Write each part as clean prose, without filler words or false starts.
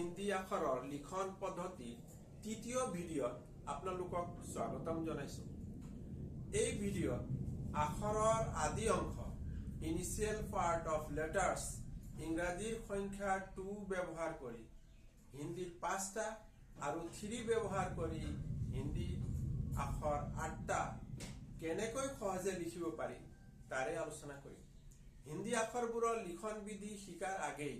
হিন্দী আখৰৰ লিখন পদ্ধতিৰ তৃতীয় ভিডিঅ'ত আপোনালোকক স্বাগতম জনাইছো। এই ভিডিঅ'ত আখৰৰ আদি অংশ ইনিচিয়েল পাৰ্ট অফ লেটাৰ্ছ ইংৰাজীৰ সংখ্যা 2 ব্যৱহাৰ কৰি হিন্দীত 5টা আৰু 3 ব্যৱহাৰ কৰি হিন্দীত আখৰ 8টা কেনেকৈ সহজে লিখিব পাৰি তাৰে আলোচনা কৰিম। হিন্দী আখৰবোৰৰ লিখন বিধি শিকাৰ আগেই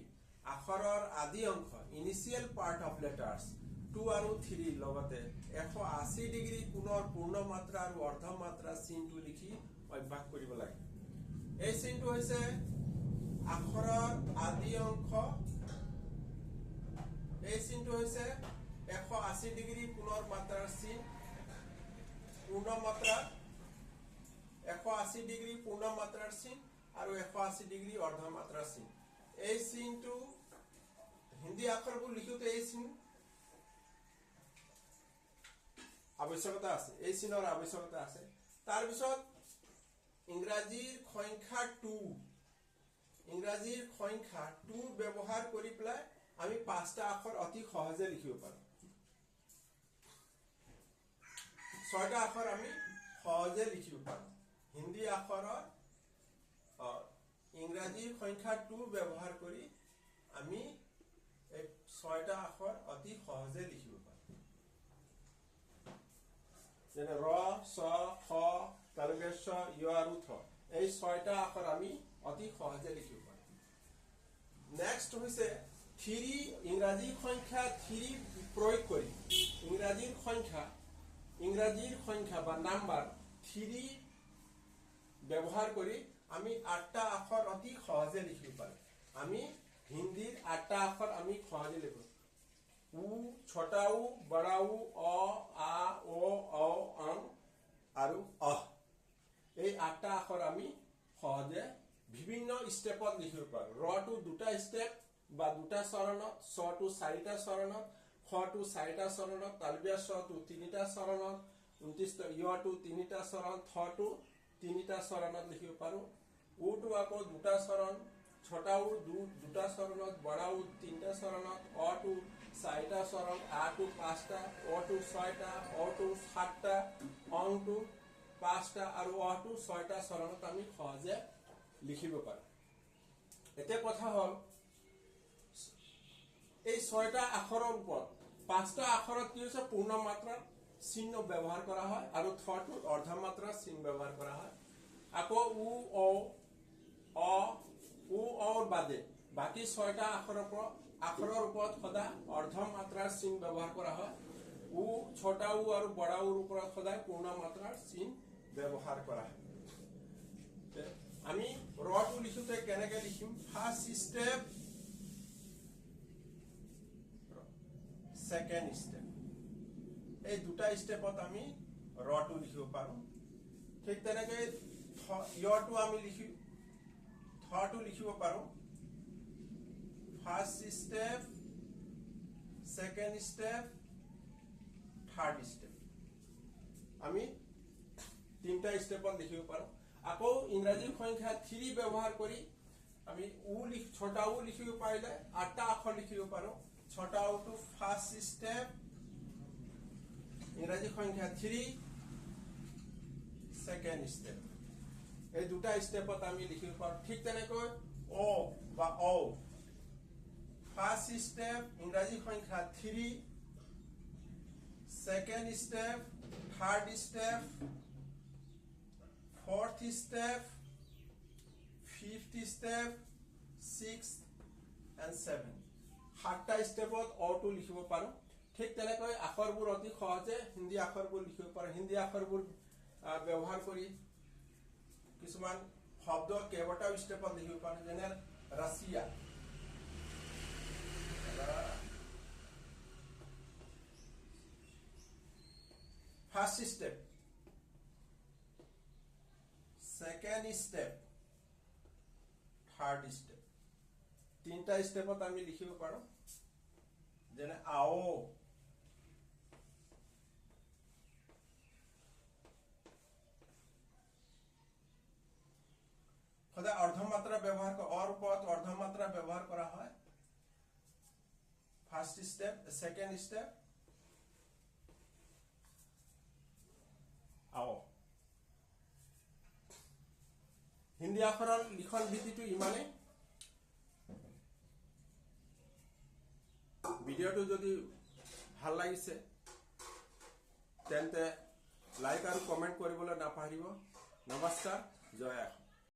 আখৰৰ আদি অংশ ইনিচিয়েল পাৰ্ট অফ লেটাৰ্ছ 2 আৰু 3 লগতে 180 ডিগ্ৰী কোণৰ পূৰ্ণ মাত্ৰা আৰু অৰ্ধ মাত্ৰা চিনটো লিখি অভ্যাস কৰিব লাগে। এই চিনটো হৈছে আখৰৰ আদি অংশ, এই চিনটো হৈছে 180 ডিগ্ৰী কোণৰ মাত্ৰাৰ চিন, পূৰ্ণ মাত্ৰা 180 ডিগ্ৰী পূৰ্ণ মাত্ৰাৰ চিন আৰু 180 ডিগ্ৰী অৰ্ধ মাত্ৰাৰ চিন। এই চিনটো হিন্দী আখৰবোৰ লিখোতে এই চিন আৱশ্যকতা আছে, এই চিনৰ আৱশ্যকতা আছে। তাৰপিছত ইংৰাজীৰ সংখ্যা 2 ব্যৱহাৰ কৰি পেলাই আমি 5টা আখৰ অতি সহজে লিখিব পাৰোঁ। 6টা আখৰ আমি সহজে লিখিব পাৰোঁ। হিন্দী আখৰৰ ইংৰাজীৰ সংখ্যা 2 ব্যৱহাৰ কৰি আমি 6টা আখৰ অতি সহজে লিখিব পাৰোঁ। যেনে ৰ, চ, খ, তালব্য, য় আৰু থ, এই 6টা আখৰ আমি অতি সহজে লিখিব পাৰোঁ। নেক্সট হৈছে 3 ইংৰাজী সংখ্যা 3 প্ৰয়োগ কৰি ইংৰাজীৰ সংখ্যা বা নাম্বাৰ 3 ব্যৱহাৰ কৰি আমি 8টা আখৰ অতি সহজে লিখিব পাৰোঁ। আমি হিন্দীৰ 8টা আখৰ আমি সহজে লিখো। উ, ছোটা উ, বড়া উ, অ, আ, ও, ঔ, অং আৰু অহ। এই 8টা আখৰ আমি সহজে বিভিন্ন স্টেপত লিখিব পাৰোঁ। ৰটো 2টা স্টেপ বা 2টা চৰণত, চটো 4টা চৰণত, খটো 4টা চৰণত, তালব্য চটো 3টা চৰণত, য়টো 3টা চৰণ, থটো 3টা চৰণত লিখিব পাৰোঁ। উটো আকৌ 2টা চৰণ, ছোটা উ 2টা চৰণত, বড়া উ 3টা চৰণত, অটো 4টা চৰণ, আটো 5টা, অটো 6টা, অটো 7টা, অংটো 5টা আৰু অটো 6টা চৰণত আমি সহজে লিখিব পাৰোঁ। এতিয়া কথা হ'ল এই 6টা আখৰৰ ওপৰত 5টা আখৰত কি হৈছে পূৰ্ণ মাত্ৰাৰ চিহ্ন ব্যৱহাৰ কৰা হয় আৰু থটোত অৰ্ধ মাত্ৰাৰ চিহ্ন ব্যৱহাৰ কৰা হয়। আকৌ উ, ঔ, অ, উ, অৰ বাদে বাকী 6টা আখৰৰ ওপৰত সদায় অৰ্ধ মাত্ৰাৰ চিহ্ন ব্যৱহাৰ কৰা হয়। উ, ছোটা উ আৰু বড়া উৰ ওপৰত সদায় পূৰ্ণ মাত্ৰাৰ চিহ্ন ব্যৱহাৰ কৰা হয়। আমি ৰটো লিখোতে কেনেকে লিখিম? ফাৰ্ষ্ট স্টেপ, সেকেন্ড স্টেপ, এই 2টা স্টেপত আমি ৰটো লিখিব পাৰোঁ। ঠিক তেনেকে য়টো আমি থটো লিখিব পাৰোঁ। First step, second step, third step, আমি 3টা স্টেপত লিখিব পাৰোঁ। আকৌ ইংৰাজী সংখ্যা 3 ব্যৱহাৰ কৰি আমি ছোটা উ লিখিব পাৰিলে 8টা আখৰ লিখিব পাৰোঁ। ছোটা উটো ফাৰ্ষ্ট স্টেপ, ইংৰাজী সংখ্যা 3, সেকেন্ড স্টেপ, এই 2টা স্টেপত আমি লিখিব পাৰোঁ। ঠিক তেনেকৈ অ বা ঔ, ফাৰ্ষ্ট স্টেপ, ইংৰাজী সংখ্যা 3, second step, third step, fourth step, fifth step, sixth and seventh, 7টা স্টেপত অটো লিখিব পাৰোঁ। ঠিক তেনেকৈ আখৰবোৰ অতি সহজে হিন্দী আখৰবোৰ লিখিব পাৰোঁ। হিন্দী আখৰবোৰ ব্যৱহাৰ কৰি কিছুমান শব্দ কেইবাটাও স্টেপত লিখিব পাৰোঁ। যেনে Russia, first step, second step, third step, 3টা স্টেপত আমি লিখিব পাৰোঁ। যেনে আও, সদায় অৰ্ধমাত্ৰা ব্যৱহাৰ অৰ ওপৰত অৰ্ধমাত্ৰা ব্যৱহাৰ কৰা হয়। ফাৰ্ষ্ট ষ্টেপ ছেকেণ্ড ষ্টেপ আও হিন্দী আখৰৰ লিখন ভীতিটো ইমানেই ভিডিঅ'টো যদি ভাল লাগিছে তেন্তে লাইক আৰু কমেন্ট কৰিবলৈ নাপাহৰিব নমস্কাৰ জয় অসম।